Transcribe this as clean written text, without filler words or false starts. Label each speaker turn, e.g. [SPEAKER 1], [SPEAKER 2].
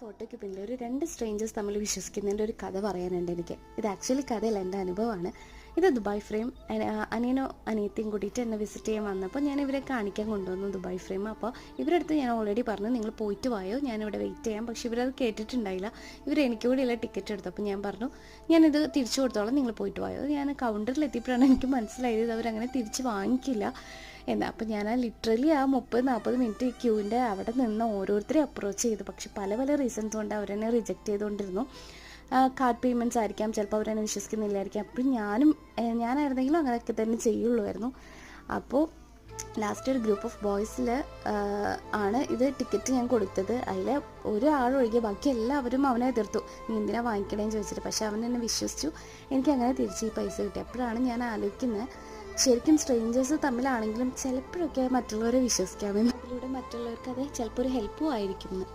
[SPEAKER 1] ഫോട്ടോയ്ക്ക് പിന്നിൽ ഒരു 2 സ്ട്രേഞ്ചേഴ്സ് തമ്മിൽ വിശ്വസിക്കുന്നതിൻ്റെ ഒരു കഥ പറയാനുണ്ട് എനിക്ക്. ഇത് ആക്ച്വലി കഥയല്ല, എൻ്റെ അനുഭവമാണ്. ഇത് ദുബായ് ഫ്രെയിം. അനിയനോ അനിയത്തിയും കൂടിയിട്ട് എന്നെ വിസിറ്റ് ചെയ്യാൻ വന്നപ്പോൾ ഞാൻ ഇവരെ കാണിക്കാൻ കൊണ്ടുവന്നു ദുബായ് ഫ്രെയിം. അപ്പോൾ ഇവരുടെ അടുത്ത് ഞാൻ ഓൾറെഡി പറഞ്ഞു, നിങ്ങൾ പോയിട്ട് വായോ, ഞാനിവിടെ വെയിറ്റ് ചെയ്യാം. പക്ഷേ ഇവരത് കേട്ടിട്ടുണ്ടായില്ല. ഇവർ എനിക്ക് കൂടിയുള്ള ടിക്കറ്റ് എടുത്തു. അപ്പോൾ ഞാൻ പറഞ്ഞു, ഞാനിത് തിരിച്ചു കൊടുത്തോളാം, നിങ്ങൾ പോയിട്ട് വായോ. ഞാൻ കൗണ്ടറിൽ എത്തിയപ്പോഴാണ് എനിക്ക് മനസ്സിലായത് അവരങ്ങനെ തിരിച്ച് വാങ്ങിക്കില്ല എന്ന്. അപ്പോൾ ഞാൻ ലിറ്ററലി ആ 30-40 മിനിറ്റ് ക്യൂവിൻ്റെ അവിടെ നിന്ന് ഓരോരുത്തരെ അപ്രോച്ച് ചെയ്തു. പക്ഷെ പല റീസൺസ് കൊണ്ട് അവരെന്നെ റിജക്റ്റ് ചെയ്തുകൊണ്ടിരുന്നു. കാർഡ് പേയ്മെൻറ്റ്സ് ആയിരിക്കാം, ചിലപ്പോൾ അവരെന്നെ വിശ്വസിക്കുന്നില്ലായിരിക്കാം. അപ്പോൾ ഞാനായിരുന്നെങ്കിലും അങ്ങനെയൊക്കെ തന്നെ ചെയ്യുള്ളൂമായിരുന്നു. അപ്പോൾ ലാസ്റ്റ് ഒരു ഗ്രൂപ്പ് ഓഫ് ബോയ്സിൽ ആണ് ഇത് ടിക്കറ്റ് ഞാൻ കൊടുത്തത്. അതിൽ ഒരാളൊഴികെ ബാക്കി എല്ലാവരും അവനെ എതിർത്തു, നീ എന്തിനാ വാങ്ങിക്കണേന്ന് ചോദിച്ചിട്ട്. പക്ഷെ അവൻ എന്നെ വിശ്വസിച്ചു, എനിക്ക് അങ്ങനെ തിരിച്ച് ഈ പൈസ കിട്ടി. അപ്പോഴാണ് ഞാൻ ആലോചിക്കുന്നത്, ശരിക്കും സ്ട്രേഞ്ചേഴ്സ് തമ്മിലാണെങ്കിലും ചിലപ്പോഴൊക്കെ മറ്റുള്ളവരെ വിശ്വസിക്കാമെന്ന്. അതിലൂടെ മറ്റുള്ളവർക്ക് അത് ചിലപ്പോൾ ഒരു ഹെൽപ്പും ആയിരിക്കും എന്ന്.